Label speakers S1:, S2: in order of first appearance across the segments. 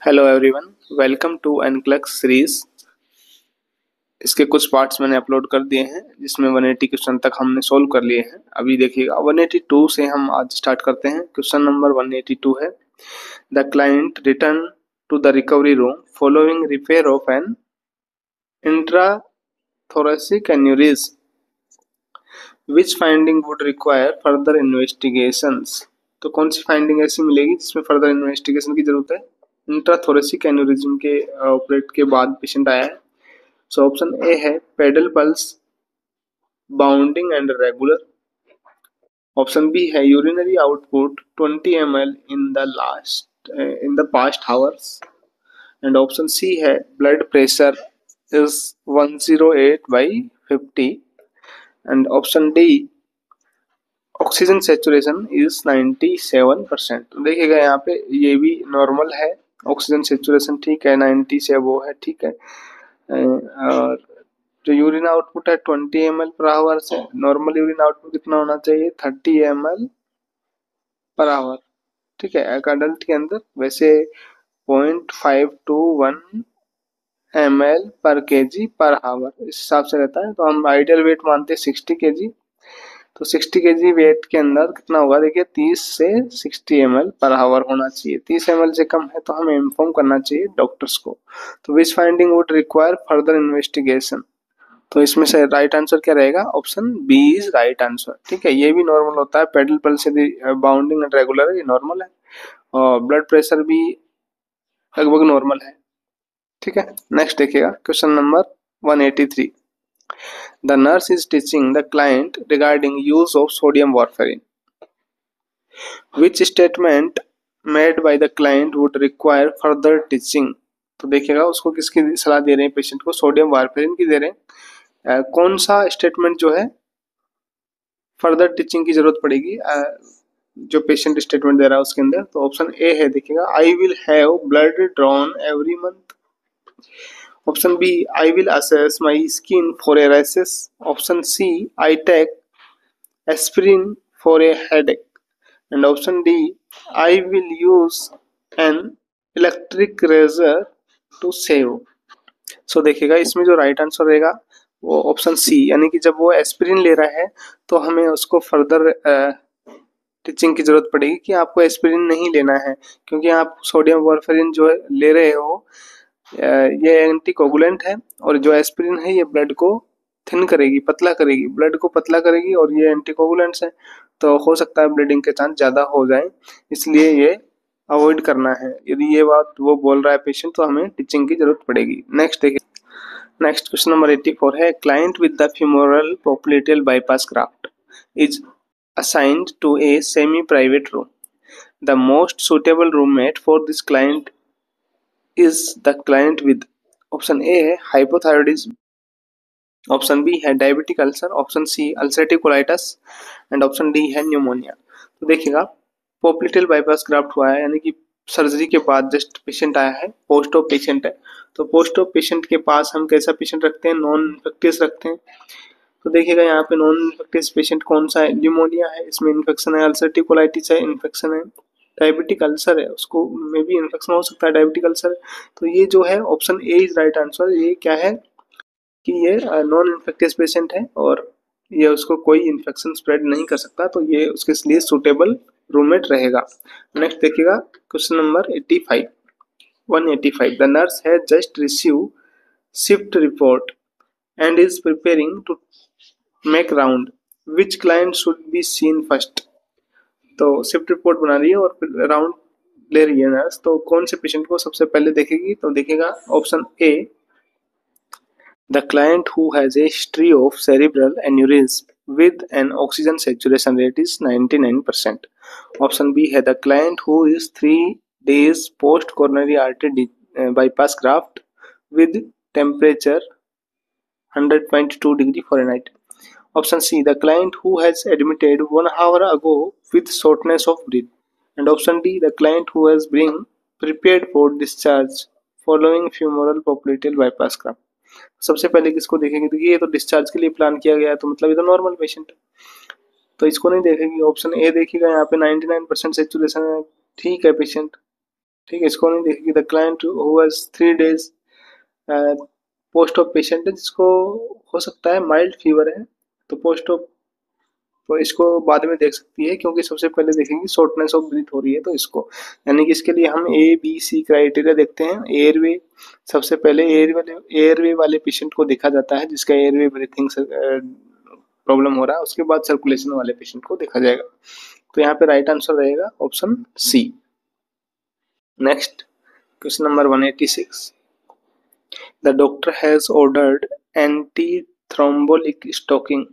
S1: Hello everyone, welcome to NCLEX series. इसके कुछ parts मैंने अपलोड कर दिए हैं जिसमें 180 क्वेश्चन तक हमने सोल्व कर लिए हैं। अभी देखिएगा 182 से हम आज स्टार्ट करते हैं। क्वेश्चन नंबर 182 है, the client return to the recovery room following repair of an intrathoracic aneurysm which finding would require further investigations. तो कौन सी फाइंडिंग ऐसी मिलेगी जिसमें फर्दर इन्वेस्टिगेशन की जरूरत है? इंट्राथोरेसिक एन्यूरिज्म के ऑपरेट के बाद पेशेंट आया है। सो ऑप्शन ए है pedal pulse bounding and regular. Option B है urinary output 20 ml in the past hours. And option C है blood pressure is 108/50। And option D oxygen saturation is 97%। देखिएगा यहाँ पे ये भी नॉर्मल है, ऑक्सीजन सेचुरेशन ठीक है, 90 से वो है ठीक है। और जो यूरिन आउटपुट है 20 ml पर आवर से नॉर्मल यूरिन आउटपुट कितना होना चाहिए? 30 ml पर आवर। ठीक है, एक अडल्ट के अंदर वैसे 0.5 to 1 ml पर केजी पर आवर इस हिसाब से रहता है। तो हम आइडियल वेट मानते हैं 60 kg। तो 60 kg वेट के अंदर कितना होगा? देखिए 30 से 60 ml पर आवर होना चाहिए। 30 ml से कम है तो हमें इन्फॉर्म करना चाहिए डॉक्टर्स को। तो which finding would require further investigation. तो इसमें से राइट आंसर क्या रहेगा? Option B is right answer. ठीक है, ये भी नॉर्मल होता है, पेडल पल्स से बाउंडिंग एंड रेगुलर है, ये नॉर्मल है। और ब्लड प्रेशर भी लगभग नॉर्मल है। ठीक है, नेक्स्ट देखिएगा question number 183। The nurse is teaching the client regarding use of sodium warfarin which statement made by the client would require further teaching. तो देखिएगा उसको किसकी सलाह दे रहे हैं? पेशेंट को सोडियम वार्फेरिन की दे रहे हैं। कौन सा स्टेटमेंट जो है फर्दर टीचिंग की जरूरत पड़ेगी जो पेशेंट स्टेटमेंट दे रहा है उसके अंदर? तो ऑप्शन ए है, देखिएगा, I will have blood drawn every month. Option B, I will assess my skin for a rashes. Option C, I take aspirin for a headache. And option D, I will use an electric razor to shave. So देखिएगा इसमें जो right answer रहेगा वो option C, यानी कि जब वो aspirin ले रहा है तो हमें उसको फर्दर टीचिंग की जरूरत पड़ेगी कि आपको एस्पिरिन नहीं लेना है, क्योंकि आप सोडियम वार्फेरिन जो ले रहे हो ये एंटीकोगुलेंट है, और जो एस्पिरिन है ये ब्लड को थिन करेगी, पतला करेगी, ब्लड को पतला करेगी, और ये एंटीकोगुलेंट्स है तो हो सकता है ब्लीडिंग के चांस ज़्यादा हो जाए, इसलिए ये अवॉइड करना है। यदि ये बात वो बोल रहा है पेशेंट तो हमें टीचिंग की जरूरत पड़ेगी। नेक्स्ट देखिए, नेक्स्ट क्वेश्चन नंबर 84 है, client with the femoral popliteal bypass graft is assigned to a semi-private room. The most suitable roommate for this client is the client with option A है hypothyroidism, option B है diabetic ulcer, option C ulcerative colitis, and option D है pneumonia. तो देखिएगा पोप्लिटेल bypass graft हुआ है, यानी कि surgery के बाद जस्ट पेशेंट आया है, पोस्ट ऑफ पेशेंट है। तो पोस्ट ऑफ पेशेंट के पास हम कैसा पेशेंट रखते हैं? नॉन इन्फेक्टियस रखते हैं। तो देखिएगा यहाँ पे नॉन इन्फेक्टियस पेशेंट कौन सा है? न्यूमोनिया है, इसमें इन्फेक्शन है, अल्सरेटिव कोलाइटिस है, इन्फेक्शन है, डायबिटिक अल्सर है, उसको में भी इन्फेक्शन हो सकता है, डायबिटिक अल्सर। तो ये जो है option A is right answer. ये क्या है कि ये नॉन इन्फेक्टियस पेशेंट है और ये उसको कोई इन्फेक्शन स्प्रेड नहीं कर सकता, तो ये उसके लिए सुटेबल रूममेट रहेगा। नेक्स्ट देखिएगा question number 85, 185। The nurse has just receive shift report and is preparing to make round, which client should be seen first. तो शिफ्ट रिपोर्ट बना रही है और राउंड ले रही है नर्स, तो कौन से पेशेंट को सबसे पहले देखेगी? तो देखिएगा option A, the client who has a history of cerebral aneurysm with an oxygen saturation rate is 99%. Option B है the client who is 3 days post coronary artery bypass graft with temperature 100.2 degree Fahrenheit. Option C, the client who has admitted 1 hour ago with shortness of breath. And option D, the client who has been prepared for discharge following femoral popliteal bypass graft. सबसे पहले किसको देखेंगे? देखिए ये तो discharge के लिए plan किया गया है, तो मतलब ये तो नॉर्मल पेशेंट है, तो इसको नहीं देखेंगे। ऑप्शन ए देखिएगा, यहाँ पे 99% सेचुरेशन है, ठीक है पेशेंट। ठीक है, इसको नहीं देखेगी। The client who has 3 days post of patient है, जिसको हो सकता है माइल्ड फीवर है, तो पोस्ट ऑफ, तो इसको बाद में देख सकती है, क्योंकि सबसे पहले देखेंगे शॉर्टनेस ऑफ ब्रीथ हो रही है तो इसको, यानी कि इसके लिए हम A B C क्राइटेरिया देखते हैं। एयरवे, सबसे पहले एयरवे वाले पेशेंट को देखा जाता है जिसका एयरवे ब्रीथिंग से प्रॉब्लम हो रहा है, उसके बाद सर्कुलेशन वाले पेशेंट को देखा जाएगा। तो यहाँ पे राइट आंसर रहेगा option C. Next question number 186, the doctor has ordered anti thrombolytic stocking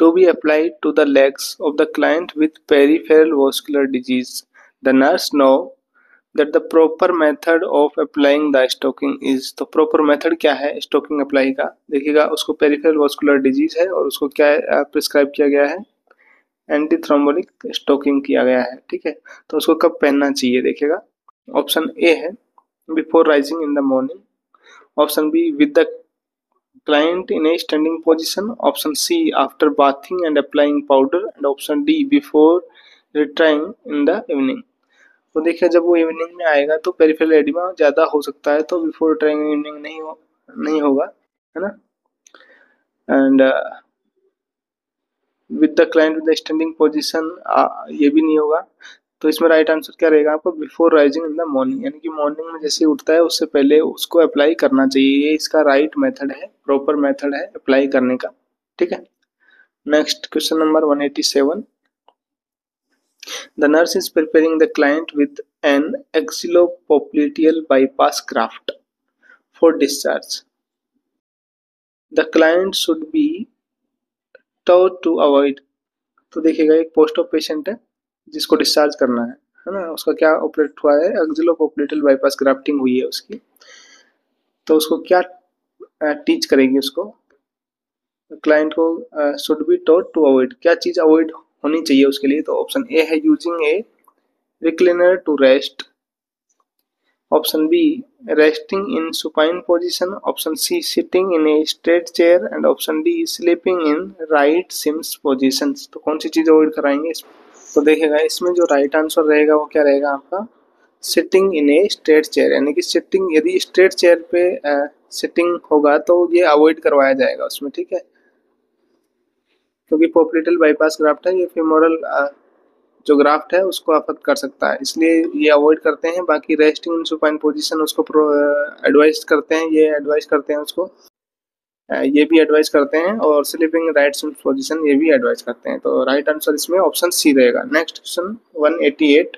S1: to be applied to the legs of the client with peripheral vascular disease. The nurse know that the proper method of applying the stocking is, तो proper method क्या है stocking apply का, देखिएगा उसको peripheral vascular disease है और उसको क्या प्रिस्क्राइब किया गया है, एंटी थ्रोम्बोलिक स्टोकिंग किया गया है। ठीक है, तो उसको कब पहनना चाहिए, देखिएगा ऑप्शन ए है before rising in the morning, option be with the client in a standing position, option C after bathing and applying powder, and option D before retiring in the evening। तो देखिए जब वो evening में आएगा तो peripheral oedema ज़्यादा हो सकता है, तो बिफोर रिटायरिंग इवनिंग नहीं होगा, है ना। And with the client with the standing position, ये भी नहीं होगा। तो इसमें राइट आंसर क्या रहेगा आपको, before rising in the morning, यानी कि मॉर्निंग में जैसे उठता है उससे पहले उसको अप्लाई करना चाहिए, ये इसका राइट मेथड है, प्रॉपर मेथड है अप्लाई करने का। ठीक है, next question number 187, the nurse is preparing the client with an axillopopliteal bypass graft for discharge, the client should be taught to avoid. तो देखिएगा एक पोस्ट ऑफ पेशेंट है जिसको डिस्चार्ज करना है ना, उसका क्या ऑपरेट हुआ है, एक्सिलोपोप्लिटल बाईपास ग्राफ्टिंग हुई है उसकी, तो उसको क्या टीच करेंगे उसको, क्लाइंट को should be taught to avoid, क्या चीज अवॉइड होनी चाहिए उसके लिए, तो ऑप्शन ए है using a recliner to rest, option B resting in supine position, option C sitting in a straight chair, and option D sleeping in right Sims position. तो कौन सी चीज अवॉइड कराएंगे, तो देखिएगा इसमें जो राइट आंसर रहेगा वो क्या रहेगा आपका, sitting in a straight chair, यानी कि सिटिंग, यदि स्ट्रेट चेयर पे सिटिंग होगा तो ये अवॉइड करवाया जाएगा उसमें। ठीक है, क्योंकि पोप्लिटल बाईपास ग्राफ्ट है, ये फेमोरल जो ग्राफ्ट है उसको अफेक्ट कर सकता है, इसलिए ये अवॉइड करते हैं। बाकी रेस्टिंग इन सुपाइन पोजीशन उसको एडवाइज करते हैं, ये एडवाइज करते हैं उसको, ये भी एडवाइस करते हैं, और स्लीपिंग राइट सिम्स पोजीशन ये भी एडवाइस करते हैं। तो राइट आंसर इसमें ऑप्शन सी रहेगा। Next question 188,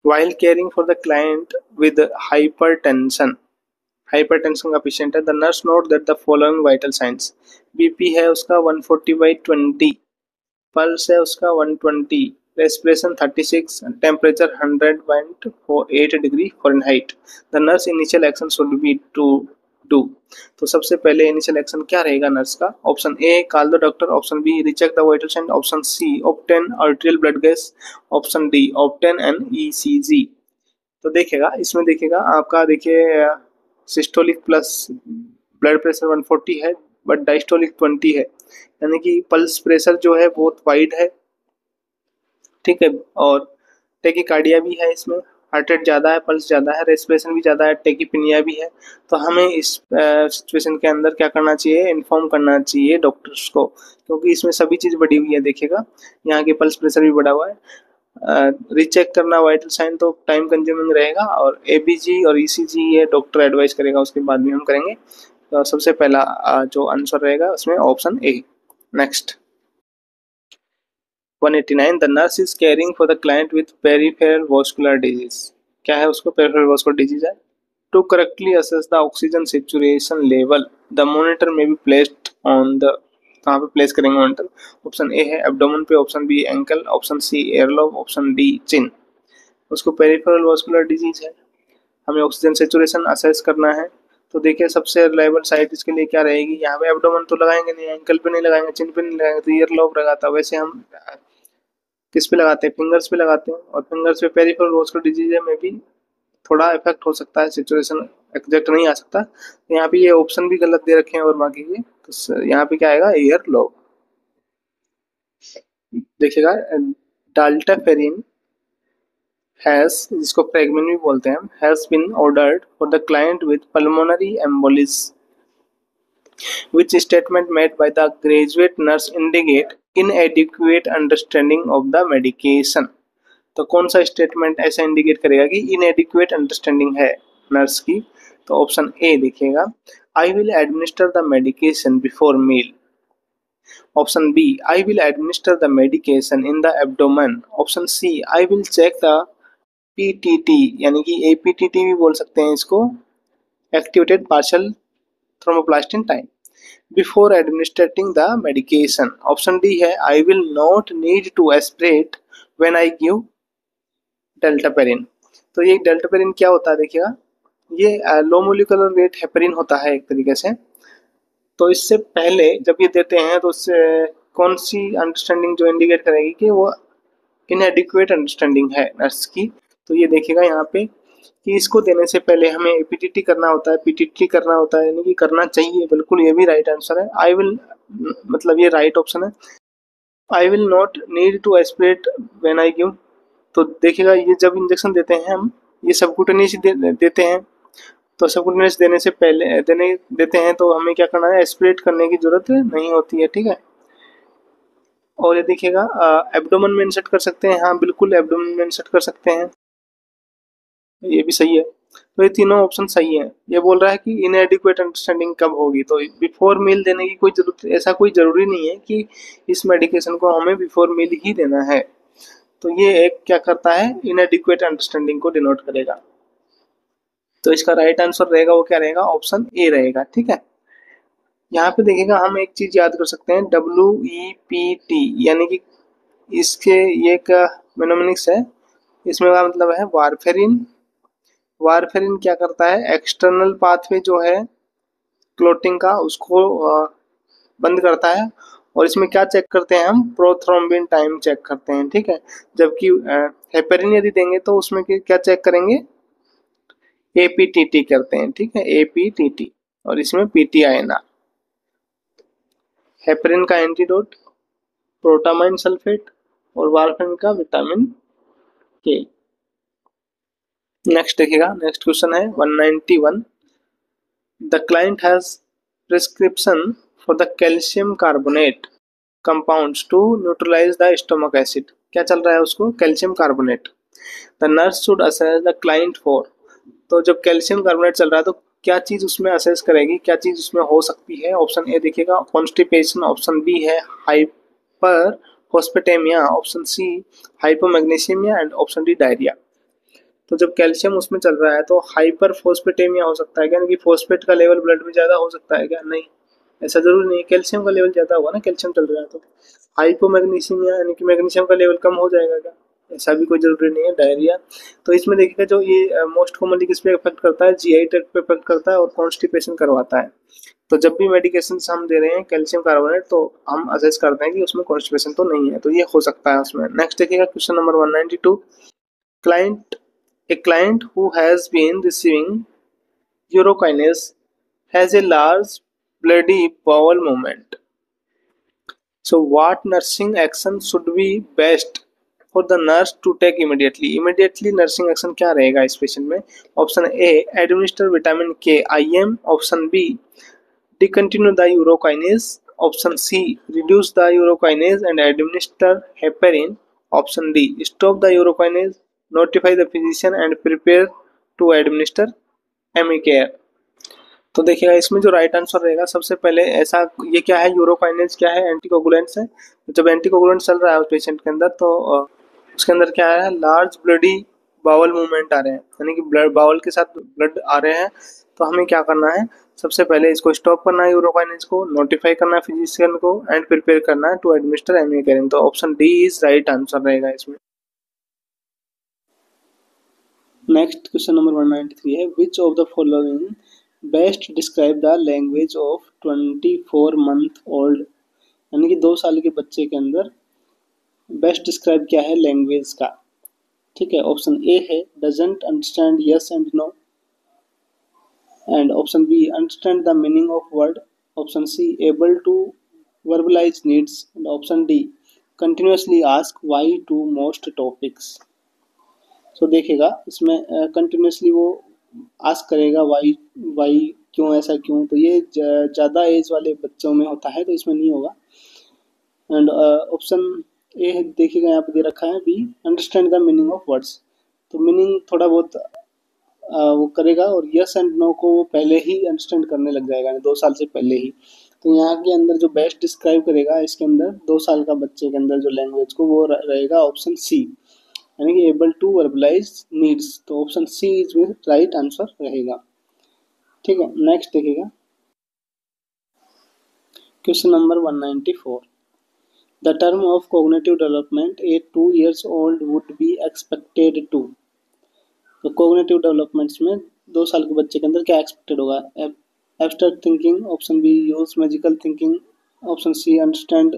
S1: while caring for the client with hypertension, hypertension का पेशेंट है, the nurse note that the following vital signs, BP है उसका 140/20, पल्स है उसका 120, respiration 36, temperature 100.8 degree Fahrenheit, the nurse initial action should be to do. तो सबसे पहले इनिशियल एक्शन क्या रहेगा नर्स का, option A call the doctor, option B recheck the vital sign, option C obtain arterial blood gas, option D obtain an ECG. तो देखिएगा इसमें, देखिएगा आपका, देखिए सिस्टोलिक प्लस ब्लड प्रेशर 140 है बट डायस्टोलिक 20 है, यानी कि पल्स प्रेशर जो है बहुत वाइड है। ठीक है, और टेकिकार्डिया भी है इसमें, हार्ट रेट ज़्यादा है, पल्स ज़्यादा है, रेस्पिरेशन भी ज़्यादा है, टेकिपिनिया भी है। तो हमें इस सिचुएशन के अंदर क्या करना चाहिए, इन्फॉर्म करना चाहिए डॉक्टर्स को, क्योंकि इसमें सभी चीज़ बढ़ी हुई है। देखिएगा यहाँ की पल्स प्रेशर भी बढ़ा हुआ है, रीचेक करना वाइटल साइन तो टाइम कंज्यूमिंग रहेगा, और एबीजी और ईसीजी ये डॉक्टर एडवाइस करेगा, उसके बाद में हम करेंगे। तो सबसे पहला जो आंसर रहेगा उसमें option A. Next 189, the nurse is caring for the client with peripheral vascular disease, क्या है उसको, पेरिफेरल वास्कुलर डिजीज है। To correctly assess the oxygen saturation level, the monitor में बी प्लेस्ड ऑन द, कहाँ पे place करेंगे monitor, option A है abdomen पे, option B ankle, option C earlobe, option D chin. उसको पेरिफेरल वास्कुलर डिजीज है, हमें ऑक्सीजन सेचुरेशन असेस करना है। तो देखिए सबसे रिलायबल साइट इसके लिए क्या रहेगी, यहाँ पे एब्डोमेन तो लगाएंगे नहीं, एंकल पे नहीं लगाएंगे, चिन पे नहीं लगाएंगे, तो ईयरलॉब लगाता, वैसे हम किस पे लगाते हैं, फिंगर्स पे लगाते हैं, और फिंगर्स पे पेरिफेरल वास्कुलर डिजीज में भी थोड़ा इफेक्ट हो सकता है, सिचुएशन एग्जैक्ट नहीं आ सकता। तो यहाँ पे ये ऑप्शन भी गलत दे रखे हैं और बाकी के, तो यहाँ पे क्या आएगा, ईयरलॉब। देखिएगा डाल्टाफेरिन हैज, जिसको प्रेगमेन भी बोलते हैं, has been ordered for the client with pulmonary embolus, which statement made by the graduate nurse indicate inadequate understanding of the medication। तो कौन सा स्टेटमेंट ऐसा इंडिकेट करेगा कि इनएडिक्वेट अंडरस्टैंडिंग है नर्स की? तो ऑप्शन ए देखिएगा, I will administer the medication before meal. Option B, I will administer the medication in the abdomen. Option C, I will check the PTT, यानी कि एपीटीटी भी बोल सकते हैं इसको, activated partial thromboplastin time, before administrating the medication. Option D है, I will not need to aspirate when I give dalteparin. तो ये डेल्टापेरिन क्या होता है देखिएगा, ये लो मोलिकुलर वेट हेपेरिन होता है एक तरीके से। तो इससे पहले जब ये देते हैं तो उससे कौन सी अंडरस्टैंडिंग जो इंडिकेट करेगी कि वो इनएडिक्वेट अंडरस्टैंडिंग है नर्स की? तो ये देखिएगा यहाँ पे कि इसको देने से पहले हमें एपीटीटी करना होता है, पीटीटी करना होता है, यानी कि करना चाहिए, बिल्कुल ये भी राइट आंसर है। आई विल, मतलब ये राइट ऑप्शन है। I will not need to aspirate when I give, तो देखिएगा ये जब इंजेक्शन देते हैं हम, ये सबक्यूटेनियस देते हैं, तो सबक्यूटेनियस देने से पहले देते हैं तो हमें क्या करना है, एस्पिरेट करने की जरूरत नहीं होती है, ठीक है। और ये देखिएगा एब्डोमेन में इंसर्ट कर सकते हैं, हाँ बिल्कुल एब्डोमेन में इंसर्ट कर सकते हैं, ये भी सही है। तो ये तीनों ऑप्शन सही है। ये बोल रहा है कि इनएडिक्वेट अंडरस्टैंडिंग कब होगी, तो बिफोर मील देने की कोई जरूरत, ऐसा कोई जरूरी नहीं है कि इस मेडिकेशन को हमें बिफोर मील ही देना है। तो ये एक क्या करता है, इनएडिक्वेट अंडरस्टैंडिंग को डिनोट करेगा। तो इसका राइट आंसर रहेगा वो क्या रहेगा, ऑप्शन ए रहेगा, ठीक है। यहाँ पे देखिएगा हम एक चीज याद कर सकते हैं, WEPT, यानी कि इसके ये एक मेनोमिनिक्स है, इसमें का मतलब है वारफेरिन। वारफेरिन क्या करता है, एक्सटर्नल पाथवे जो है क्लोटिंग का उसको बंद करता है, और इसमें क्या चेक करते हैं हम, प्रोथ्रोम्बिन टाइम चेक करते हैं, ठीक है। जबकि हेपेरिन यदि देंगे तो उसमें क्या चेक करेंगे, एपीटीटी करते हैं, ठीक है, एपीटीटी, और इसमें पीटीआईएनआर। हेपेरिन का एंटीडोट प्रोटामाइन सल्फेट, और वारफेरिन का विटामिन के। नेक्स्ट देखिएगा, नेक्स्ट क्वेश्चन है 191, the client has prescription for the calcium carbonate compounds to neutralize the stomach acid. क्या चल रहा है उसको, calcium carbonate. The nurse should assess the client for, तो जब कैल्शियम कार्बोनेट चल रहा है तो क्या चीज उसमें असेस करेगी, क्या चीज उसमें हो सकती है? ऑप्शन ए देखिएगा, कॉन्स्टिपेशन। ऑप्शन बी है hyperphosphatemia. Option C hypomagnesemia, and option D diarrhoea. तो जब कैल्शियम उसमें चल रहा है तो हाइपर फॉस्फेटेमिया हो सकता है क्या, यानी कि फॉस्फेट का लेवल ब्लड में ज्यादा हो सकता है क्या? नहीं, ऐसा जरूरी नहीं है, कैल्शियम का लेवल ज्यादा होगा ना, कैल्शियम चल रहा है तो। हाइपोमैग्नीशियमिया, यानी कि मैग्नीशियम का लेवल कम हो जाएगा क्या? ऐसा भी कोई जरूरी नहीं है। डायरिया, तो इसमें देखिएगा जो ये मोस्ट कॉमनली किस पे इफेक्ट करता है, जीआई ट्रैक्ट पे इफेक्ट करता है और कॉन्स्टिपेशन करवाता है। तो जब भी मेडिकेशन हम दे रहे हैं कैल्शियम कार्बोनेट, तो हम असेस करते हैं कि उसमें कॉन्स्टिपेशन तो नहीं है, तो ये हो सकता है उसमें। नेक्स्ट देखिएगा question number 192, client, a client who has been receiving urokinase has a large bloody bowel movement. So what nursing action should be best for the nurse to take immediately? Immediately nursing action क्या रहेगा इस patient में? Option A, administer vitamin K IM। Option B, discontinue the urokinase। Option C, reduce the urokinase and administer heparin। Option D, stop the urokinase, notify the physician and prepare to administer Amicare। तो देखिएगा इसमें जो right answer रहेगा, सबसे पहले ऐसा, ये क्या है, यूरोकाइनेज क्या है, एंटीकोगुलेंट्स है। जब एंटीकोगुलेंट चल रहा है उस पेशेंट के अंदर तो उसके अंदर क्या है, लार्ज ब्लडी बाउल मूवमेंट आ रहे हैं, यानी कि ब्लड बाउल के साथ ब्लड आ रहे हैं। तो हमें क्या करना है, सबसे पहले इसको स्टॉप करना है यूरोकाइनेज को, नोटिफाई करना है फिजिशियन को, एंड प्रिपेयर करना है टू एडमिनिस्टर एमिकेरिन। तो option D is right answer रहेगा इसमें। नेक्स्ट क्वेश्चन नंबर 193 है, which of the following best describe the language of 24 month old, यानी कि 2 साल के बच्चे के अंदर बेस्ट डिस्क्राइब क्या है लैंग्वेज का, ठीक है। ऑप्शन ए है doesn't understand yes and no, and option B understand the meaning of word. Option C able to verbalise needs, and option D continuously ask why to most topics.
S2: So देखिएगा इसमें continuously वो ask करेगा Y Y, क्यों ऐसा क्यों, तो ये ज़्यादा एज वाले बच्चों में होता है तो इसमें नहीं होगा। एंड ऑप्शन ए देखिएगा यहाँ पे दे रखा है B, understand the meaning of words. तो मीनिंग थोड़ा बहुत वो करेगा, और यस एंड नो को वो पहले ही अंडरस्टैंड करने लग जाएगा, 2 साल से पहले ही। तो यहाँ के अंदर जो बेस्ट डिस्क्राइब करेगा इसके अंदर 2 साल का बच्चे के अंदर जो लैंग्वेज को, वो रहेगा ऑप्शन सी, यानी कि एबल टू वर्बलाइज नीड्स। तो option C is right answer रहेगा। ठीक है, नेक्स्ट देखिएगा question number 194। The term of cognitive development a 2 years old would be expected to. तो कॉग्निटिव डेवलपमेंट्स में 2 साल के बच्चे के अंदर क्या एक्सपेक्टेड होगा? Abstract thinking, option B use magical thinking, option C understand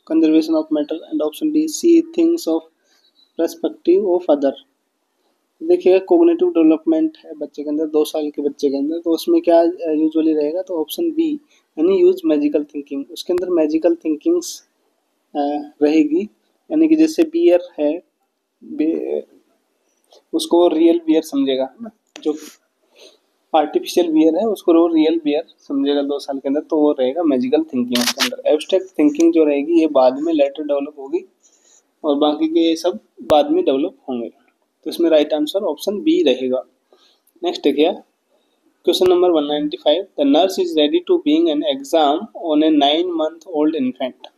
S2: conservation of matter, and option D see things of perspective of other. देखिएगा कॉग्निटिव डेवलपमेंट है बच्चे के अंदर, 2 साल के बच्चे के अंदर, तो उसमें क्या यूजुअली रहेगा? तो ऑप्शन बी यानी यूज मैजिकल थिंकिंग। उसके अंदर मैजिकल थिंकिंग्स रहेगी, यानी कि जैसे बियर है, उसको रियल बियर समझेगा, है ना, जो आर्टिफिशियल बियर है उसको वो रियल बियर समझेगा 2 साल के अंदर, तो वो रहेगा मैजिकल थिंकिंग उसके अंदर। एब्स्ट्रैक्ट थिंकिंग जो रहेगी ये बाद में लेटर डेवलप होगी, और बाकी के ये सब बाद में डेवलप होंगे। तो इसमें राइट आंसर ऑप्शन बी रहेगा। नेक्स्ट देखिए question number 195। The nurse is ready to being an exam on a 9 month old infant।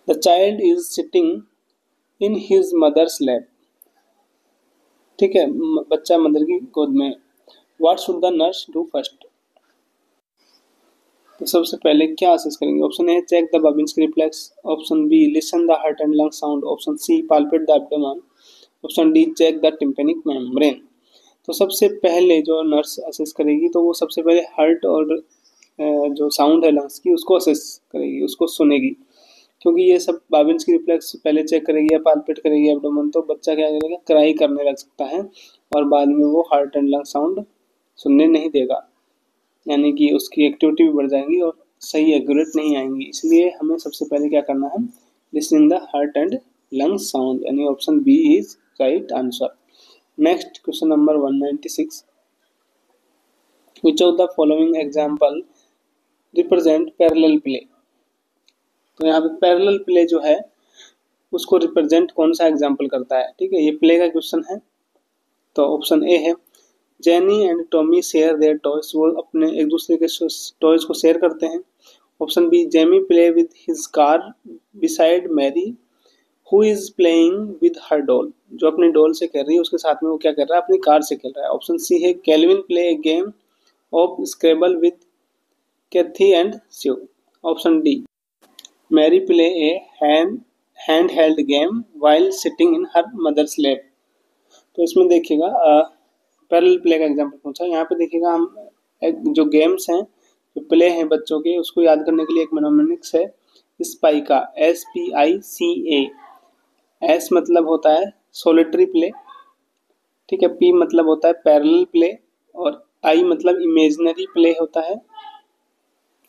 S2: The child is sitting in his mother's lap. ठीक है, बच्चा मदर की गोद में। What should the nurse do first? तो सबसे पहले क्या असेस करेंगे? Option A check the Babinski reflex, option B listen the heart and lung sound, option C palpate the abdomen, option D check the tympanic membrane. तो सबसे पहले जो nurse assess करेगी तो वो सबसे पहले हार्ट और जो साउंड है लंग्स की उसको असेस करेगी, उसको सुनेगी, क्योंकि ये सब बाबिन्स्की रिफ्लेक्स पहले चेक करेगी या पाल्पेट करेगी एब्डोमेन, तो बच्चा क्या करेगा, क्राई करने लग सकता है और बाद में वो हार्ट एंड लंग साउंड सुनने नहीं देगा, यानी कि उसकी एक्टिविटी भी बढ़ जाएंगी और सही एक्यूरेट नहीं आएंगी। इसलिए हमें सबसे पहले क्या करना है, listening the heart and lung sound, यानी option B is right answer. Next question number 196। Which of the following example represent parallel play? तो यहाँ पे पैरेलल प्ले जो है उसको रिप्रेजेंट कौन सा एग्जाम्पल करता है? ठीक है, ये प्ले का क्वेश्चन है। तो ऑप्शन ए है jenny and Tommy share their toys, वो अपने एक दूसरे के टॉयज को शेयर करते हैं। Option B Jamie play with his car beside Mary who is playing with her doll, जो अपनी डॉल से खेल रही है उसके साथ में वो क्या कर रहा है, अपनी कार से खेल रहा है। ऑप्शन सी है Calvin play a game of Scrabble with Kathy and Sue. Option D Mary play a hand held game while sitting in her mother's lap. तो इसमें देखिएगा पैरेलल प्ले का एग्जांपल पूछा। यहाँ पे देखिएगा हम जो गेम्स हैं, जो प्ले हैं बच्चों के, उसको याद करने के लिए एक मेनोमेनिक्स है स्पाइका, SPICA। एस मतलब होता है सोलिटरी प्ले, ठीक है, पी मतलब होता है पैरेलल प्ले, और आई मतलब इमेजिनरी प्ले होता है।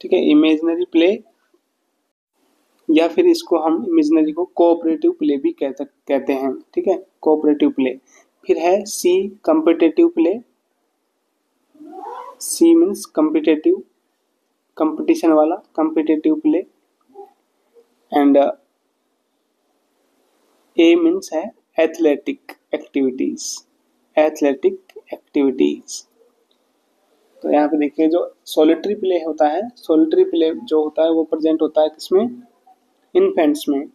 S2: ठीक है, इमेजिनरी प्ले, या फिर इसको हम इमेजिनरी को कोऑपरेटिव प्ले भी कहते हैं। ठीक है, कोऑपरेटिव प्ले। फिर है C competitive play, C means competitive, competition वाला competitive play, and A means है एथलेटिक एक्टिविटीज, एथलेटिक एक्टिविटीज। तो यहाँ पे देखिए जो सोलिटरी प्ले होता है, सोलिटरी प्ले जो होता है वो प्रेजेंट होता है किसमें, इन्फेंट्स में,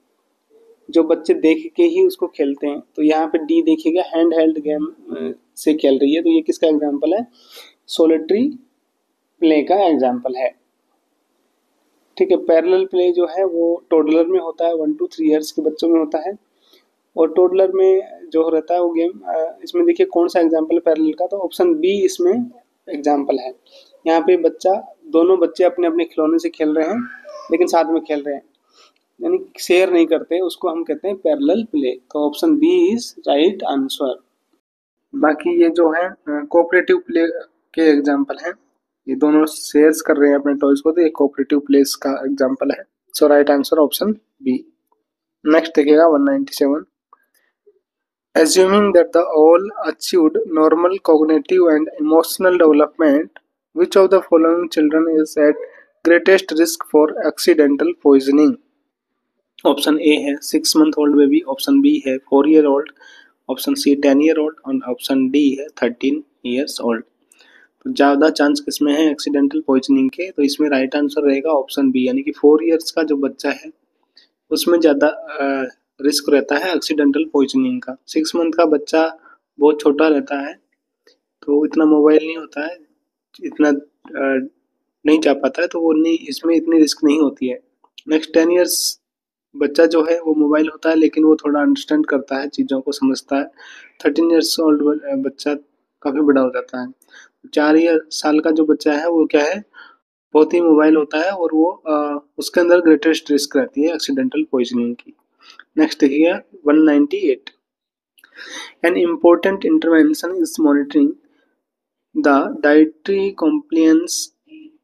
S2: जो बच्चे देख के ही उसको खेलते हैं। तो यहाँ पे डी देखिएगा हैंड हेल्ड गेम से खेल रही है, तो ये किसका एग्जाम्पल है, सोलिटरी प्ले का एग्जाम्पल है। ठीक है, पैरेलल प्ले जो है वो टोडलर में होता है, 1 to 3 years के बच्चों में होता है, और टोडलर में जो रहता है वो गेम, इसमें देखिए कौन सा एग्जाम्पल है पैरेलल का, तो ऑप्शन बी इसमें एग्जाम्पल है। यहाँ पे दोनों बच्चे अपने अपने खिलौने से खेल रहे हैं लेकिन साथ में खेल रहे हैं, यानी शेयर नहीं करते, उसको हम कहते हैं पैरेलल प्ले। तो option B is right answer.
S1: बाकी ये जो है कोऑपरेटिव प्ले के एग्जांपल हैं, ये दोनों शेयर्स कर रहे हैं अपने टॉयज को, तो ये कोऑपरेटिव प्लेस का एग्जांपल है। So right answer option B. Next देखिएगा 197। Assuming that the all achieved normal cognitive and emotional development, which of the following children is at greatest risk for accidental poisoning? Option A है 6 month old baby, option B है 4 year old, option C 10 year old और option D है 13 years old. तो ज़्यादा chance किसमें है accidental poisoning के? तो इसमें राइट आंसर रहेगा ऑप्शन बी, यानी कि 4 ईयर्स का जो बच्चा है उसमें ज़्यादा रिस्क रहता है एक्सीडेंटल पॉइजनिंग का। 6 मंथ का बच्चा बहुत छोटा रहता है, तो इतना मोबाइल नहीं होता है, इतना नहीं जा पाता है, तो वो नहीं, इसमें इतनी रिस्क नहीं होती है। नेक्स्ट 10 ईयर्स बच्चा जो है वो मोबाइल होता है, लेकिन वो थोड़ा अंडरस्टैंड करता है, चीज़ों को समझता है। 13 ईयर्स ओल्ड बच्चा काफ़ी बड़ा हो जाता है। 4 साल का जो बच्चा है वो क्या है, बहुत ही मोबाइल होता है और वो उसके अंदर ग्रेटेस्ट रिस्क रहती है एक्सीडेंटल पॉइजनिंग की। नेक्स्ट देखिए 198। An important intervention is monitoring the dietary compliance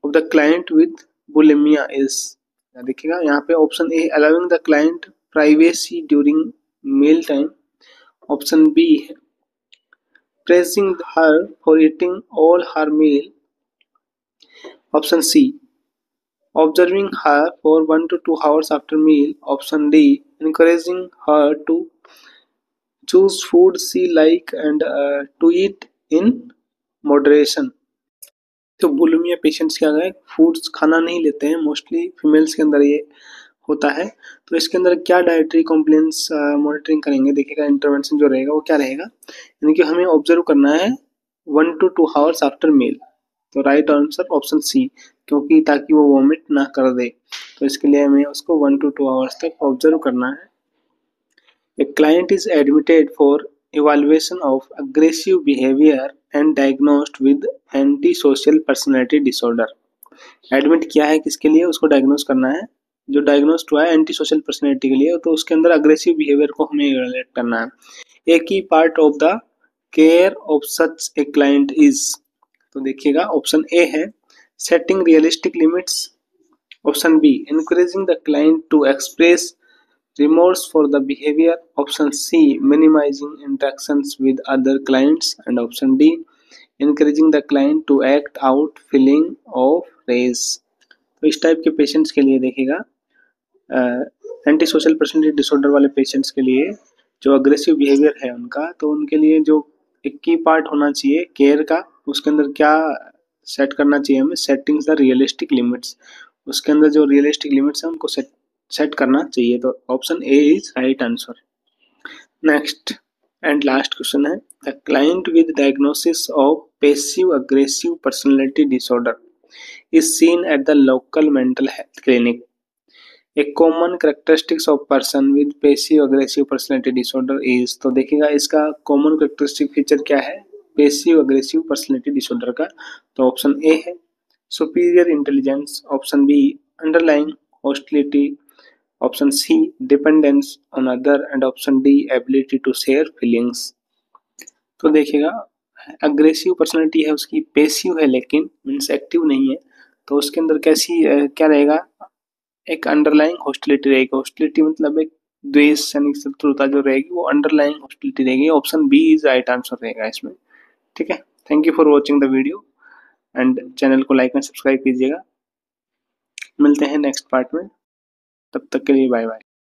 S1: of the client with bulimia is. देखिएगा यहाँ पे option A allowing the client privacy during meal time, option B है praising her for eating all her meal, option C observing her for 1 to 2 hours after meal, option D encouraging her to choose food she like and to eat in moderation। तो bulimia patients क्या है, foods खाना नहीं लेते हैं, mostly females के अंदर ये होता है। तो इसके अंदर क्या डाइटरी कॉम्प्लेंस मॉनिटरिंग करेंगे, देखिएगा इंटरवेंशन जो रहेगा वो क्या रहेगा, यानी कि हमें ऑब्जर्व करना है 1 to 2 hours आफ्टर मील। तो राइट आंसर ऑप्शन सी, क्योंकि ताकि वो वॉमिट ना कर दे, तो इसके लिए हमें उसको 1 to 2 hours तक ऑब्जर्व करना है। A client is admitted for evaluation of aggressive behavior and diagnosed with antisocial personality disorder। Admit किया है किसके लिए, उसको डायग्नोस करना है, जो डायग्नोस्ड हुआ है एंटी सोशल पर्सनैलिटी के लिए, तो उसके अंदर अग्रेसिव बिहेवियर को हमें इवैल्यूएट करना है। A key part of the care of such a client is. तो देखिएगा ऑप्शन ए है setting realistic limits, option B encouraging the client to express remorse for the behavior, option C minimizing interactions with other clients, and option D encouraging the client to act out feeling of rage। तो इस type के patients के लिए देखिएगा anti social personality disorder वाले patients के लिए जो अग्रेसिव बिहेवियर है उनका, तो उनके लिए जो एक की पार्ट होना चाहिए केयर का, उसके अंदर क्या सेट करना चाहिए हमें, सेटिंग द रियलिस्टिक लिमिट्स। उसके अंदर जो रियलिस्टिक लिमिट्स है उनको सेट करना चाहिए। तो option A is right answer. Next and last question है the client with diagnosis of passive aggressive personality disorder is seen at the local mental health clinic. A common characteristics of person with passive aggressive personality disorder is. तो देखिएगा इसका common characteristic feature क्या है passive aggressive personality disorder का, तो option A है superior intelligence, option B underlying hostility, option C dependence on other and option D ability to share feelings. तो देखिएगा अग्रेसिव पर्सनैलिटी है उसकी, पैसिव है लेकिन मीन्स एक्टिव नहीं है, तो उसके अंदर कैसी क्या रहेगा, एक अंडरलाइंग हॉस्टिलिटी रहेगी। हॉस्टिलिटी मतलब एक द्वेष यानी शत्रुता जो रहेगी वो अंडरलाइंग हॉस्टिलिटी रहेगी। Option B is right answer रहेगा इसमें। ठीक है, thank you for watching the video and channel को लाइक एंड सब्सक्राइब कीजिएगा। मिलते हैं नेक्स्ट पार्ट में, तब तक के लिए बाय बाय।